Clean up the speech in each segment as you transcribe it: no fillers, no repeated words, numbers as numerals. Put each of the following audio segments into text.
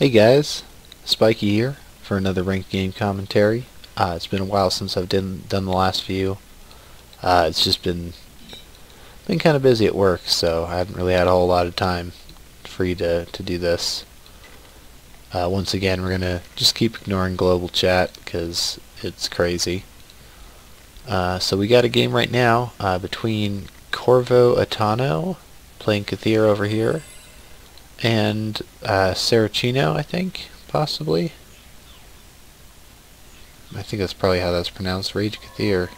Hey guys, SPiEkY here for another ranked game commentary. It's been a while since I've done the last few. It's just been kind of busy at work, so I haven't really had a whole lot of time free to do this. Once again, we're gonna just keep ignoring global chat because it's crazy. So we got a game right now between CorvoAttano, playing Kathir over here, and Sarraceno, I think, possibly. I think that's probably how that's pronounced. Rage Kathir.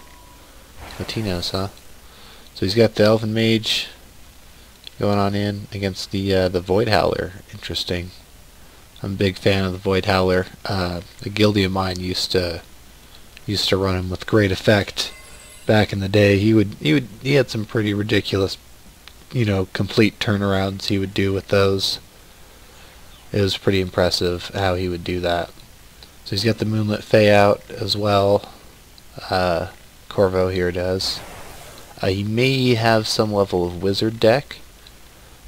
Latinos, huh? So he's got the Elven Mage going on in against the Void Howler. Interesting. I'm a big fan of the Void Howler. A guildie of mine used to run him with great effect back in the day. He had some pretty ridiculous, complete turnarounds he would do with those. It was pretty impressive how he would do that. So he's got the Moonlit Fae out as well. Corvo here does. He may have some level of wizard deck,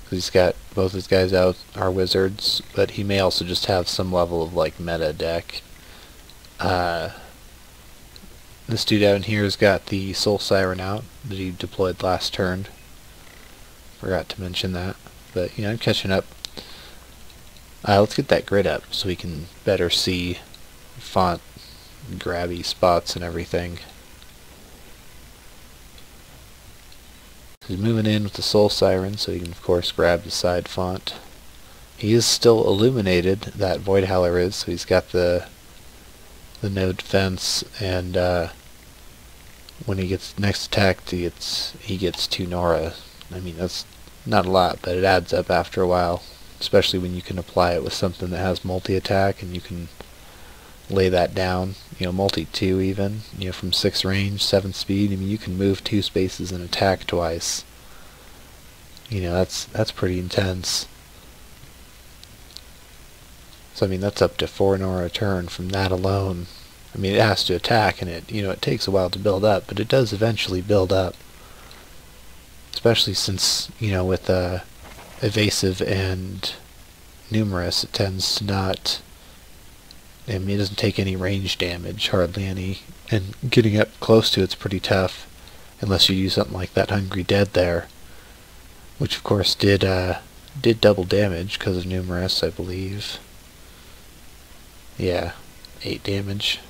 because he's got both his guys out are wizards, but he may also just have some level of like meta deck. This dude out in here has got the Soul Siren out that he deployed last turn. Forgot to mention that, but I'm catching up. Let's get that grid up so we can better see font grabby spots and everything. He's moving in with the Soul Siren, so he can of course grab the side font. He is still illuminated, that Void Howler is, so he's got the node defense, and when he gets next attacked, he gets 2 Nora. I mean, that's not a lot, but it adds up after a while, especially when you can apply it with something that has multi-attack and you can lay that down, multi-2 even, from 6 range, 7 speed. I mean, you can move 2 spaces and attack twice. That's pretty intense. So I mean, that's up to 4 Nora a turn from that alone. I mean, it has to attack, and it takes a while to build up, but it does eventually build up. Especially since, with evasive and numerous, it tends to not, I mean, it doesn't take any range damage, hardly any, and getting up close to it's pretty tough, unless you use something like that Hungry Dead there, which of course did double damage because of numerous, I believe. Yeah, 8 damage.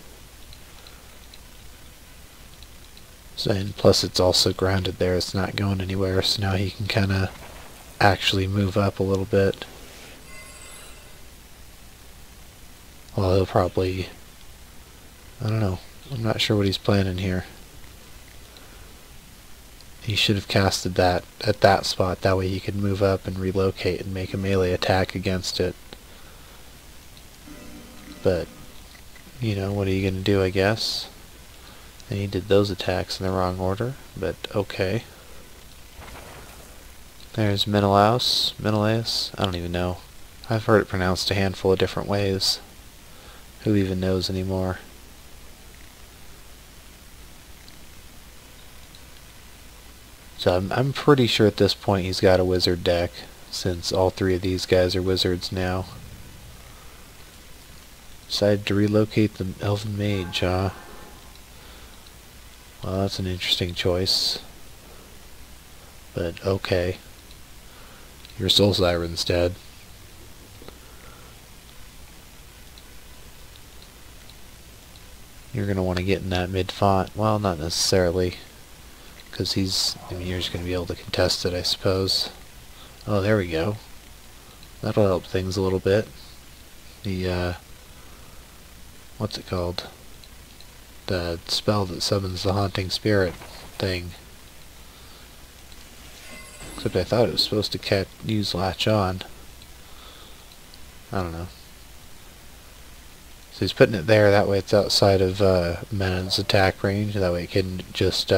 So, and plus it's also grounded there, it's not going anywhere, so now he can kind of actually move up a little bit. Well, he'll probably, I don't know, I'm not sure what he's planning here. He should have casted that at that spot, that way he could move up and relocate and make a melee attack against it. But, what are you going to do, I guess? And he did those attacks in the wrong order, but okay. There's Menelaus, I don't even know. I've heard it pronounced a handful of different ways. Who even knows anymore? So I'm pretty sure at this point he's got a wizard deck, since all 3 of these guys are wizards now. Decided to relocate the Elven Mage, huh? Well, that's an interesting choice. But okay. Your Soul Siren's dead. You're going to want to get in that mid-font. Well, not necessarily, because you're just going to be able to contest it, I suppose. Oh, there we go. That'll help things a little bit. The, what's it called? The spell that summons the Haunting Spirit thing. Except I thought it was supposed to use Latch On. I don't know. So he's putting it there, that way it's outside of Menon's attack range, that way it can just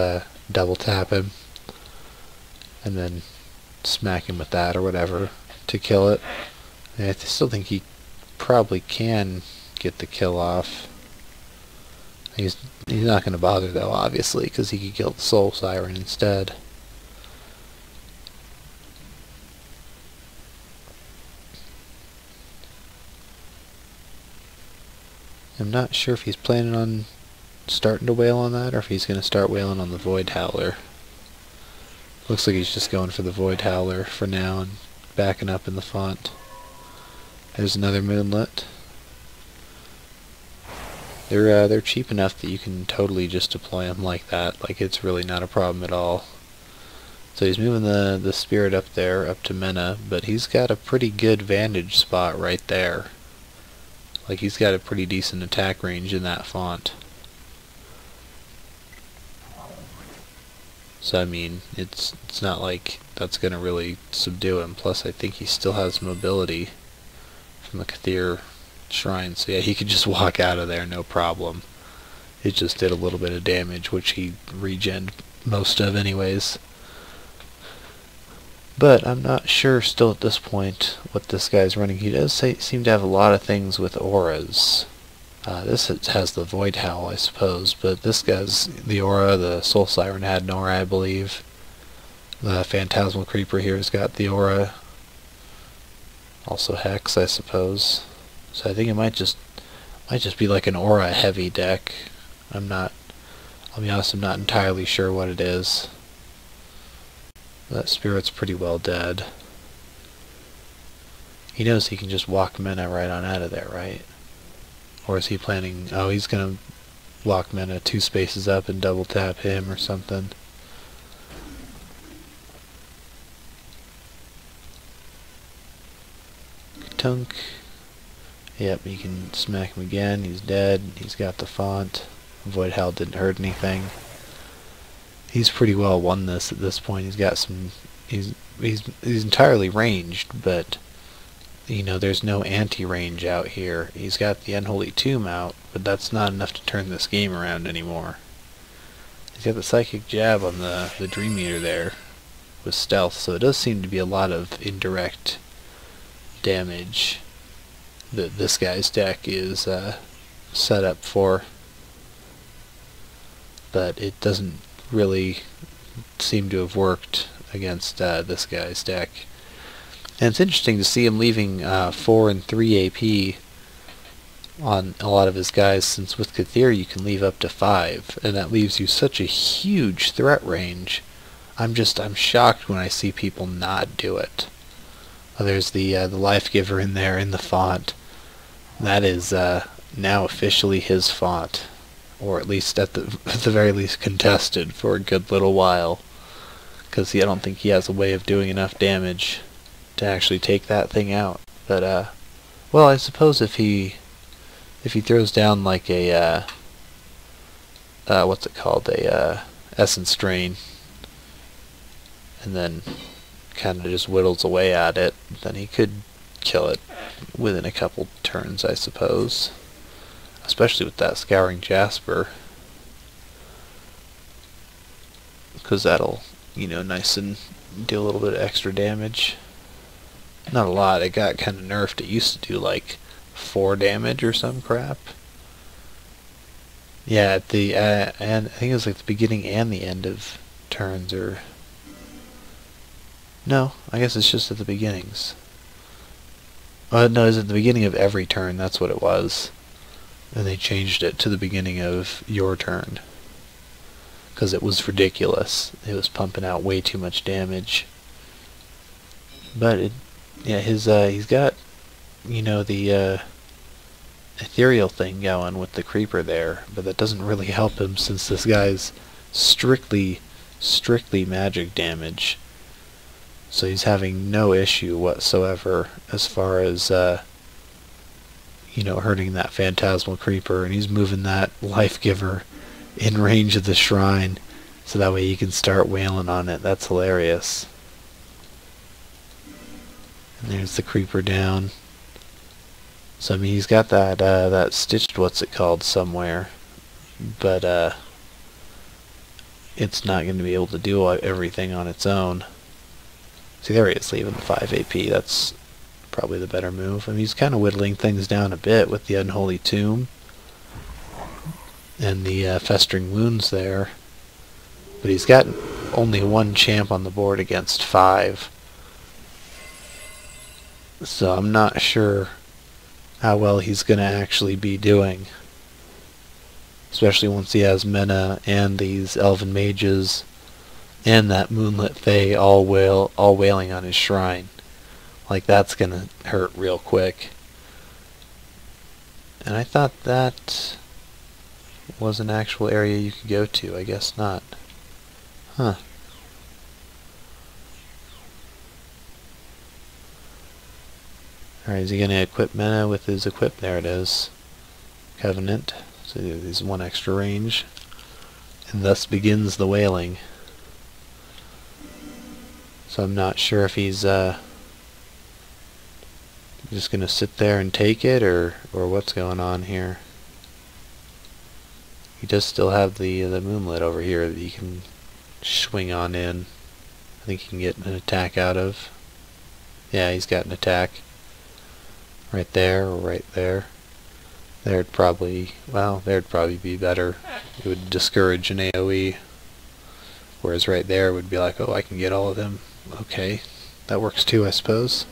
double tap him and then smack him with that or whatever to kill it. And I still think he probably can get the kill off. He's not going to bother though, obviously, because he could kill the Soul Siren instead. I'm not sure if he's planning on starting to wail on that, or if he's going to start wailing on the Void Howler. Looks like he's just going for the Void Howler for now and backing up in the font. There's another Moonlit. They're cheap enough that you can totally just deploy them like that. Like, it's really not a problem at all. So he's moving the Spirit up there, up to Mena, but he's got a pretty good vantage spot right there. Like, he's got a pretty decent attack range in that font. So I mean, it's not like that's gonna really subdue him. Plus, I think he still has mobility from the Cthir Shrine, so yeah, he could just walk out of there, no problem. It just did a little bit of damage, which he regened most of anyways. But I'm not sure still at this point what this guy's running. He does seem to have a lot of things with auras. This has the Void Howl, I suppose, but this guy's the aura. The Soul Siren had an aura, I believe. The Phantasmal Creeper here has got the aura. Also Hex, I suppose. So I think it might just be like an aura heavy deck. I'll be honest, I'm not entirely sure what it is. That Spirit's pretty well dead. He knows he can just walk Mena right on out of there, right? Or is he planning... Oh, he's gonna walk Mena 2 spaces up and double tap him or something. Tunk. Yep, you can smack him again. He's dead. He's got the font. Void Howl didn't hurt anything. He's pretty well won this at this point. He's got some... He's entirely ranged, but you know, there's no anti-range out here. He's got the Unholy Tomb out, but that's not enough to turn this game around anymore. He's got the Psychic Jab on the Dream Eater there with stealth, so it does seem to be a lot of indirect damage that this guy's deck is set up for. But it doesn't really seem to have worked against this guy's deck. And it's interesting to see him leaving 4 and 3 AP on a lot of his guys, since with Cthir you can leave up to 5, and that leaves you such a huge threat range. I'm shocked when I see people not do it. Oh, there's the Life Giver in there in the font. That is now officially his font, or at least at the very least contested for a good little while, because I don't think he has a way of doing enough damage to actually take that thing out. But well, I suppose if he throws down like a what's it called, a Essence Drain, and then kind of just whittles away at it, then he could kill it within a couple turns, I suppose. Especially with that Scouring Jasper, because that'll, you know, nice and do a little bit of extra damage. Not a lot. It got kind of nerfed. It used to do like 4 damage or some crap. Yeah, at the and I think it was like the beginning and the end of turns, or no, I guess it's just at the beginnings. No, it's at the beginning of every turn. That's what it was. And they changed it to the beginning of your turn, because it was ridiculous. It was pumping out way too much damage. But it, yeah, he's got, you know, the ethereal thing going with the creeper there, but that doesn't really help him, since this guy's strictly magic damage. So he's having no issue whatsoever as far as you know, hurting that Phantasmal Creeper, and he's moving that Life Giver in range of the shrine, so that way he can start wailing on it. That's hilarious. And there's the Creeper down. So I mean, he's got that stitched, what's it called, somewhere, but it's not going to be able to do everything on its own. See, there he is, leaving the 5 AP. That's probably the better move. I mean, he's kind of whittling things down a bit with the Unholy Tomb and the Festering Wounds there, but he's got only 1 champ on the board against 5, so I'm not sure how well he's going to actually be doing especially once he has Mena and these Elven Mages and that Moonlit Fae all wailing on his shrine. Like, that's gonna hurt real quick. And I thought that was an actual area you could go to. I guess not. Huh. Alright, is he gonna equip Mena with his equip? There it is. Covenant. So there's one extra range. And thus begins the wailing. So I'm not sure if he's just gonna sit there and take it, or what's going on here. He does still have the moonlit over here that he can swing on in. I think he can get an attack out of. Yeah, he's got an attack. Right there, or right there. There'd probably be better. It would discourage an AoE. Whereas right there would be like, oh, I can get all of them. Okay, that works too, I suppose.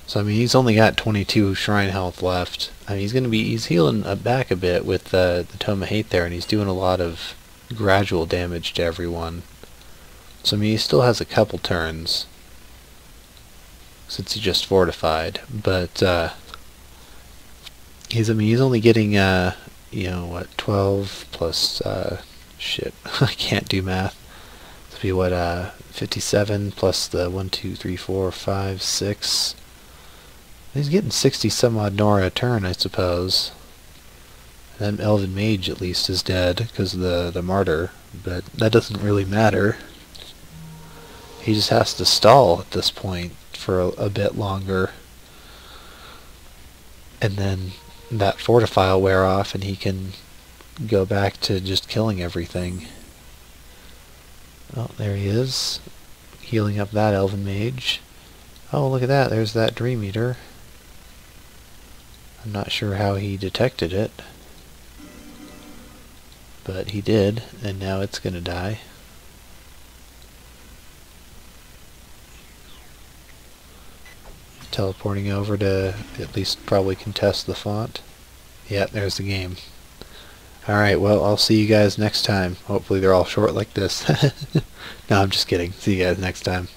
So I mean, he's only got 22 shrine health left. I mean, he's healing back a bit with the Tome of Hate there, and he's doing a lot of gradual damage to everyone. So I mean, he still has a couple turns since he just fortified, but he's only getting you know what, 12 plus shit, I can't do math. It'll be what, 57 plus the 1 2 3 4 5 6. He's getting 60 some odd Nora a turn, I suppose. And then Elven Mage at least is dead because of the Martyr, but that doesn't really matter. He just has to stall at this point for a bit longer, and then that Fortify will wear off and he can go back to just killing everything. Oh, there he is, healing up that Elven Mage. Oh, look at that, there's that Dream Eater. I'm not sure how he detected it, but he did, and now it's gonna die. Teleporting over to at least probably contest the font. Yeah, there's the game. Alright, well, I'll see you guys next time. Hopefully they're all short like this. No, I'm just kidding. See you guys next time.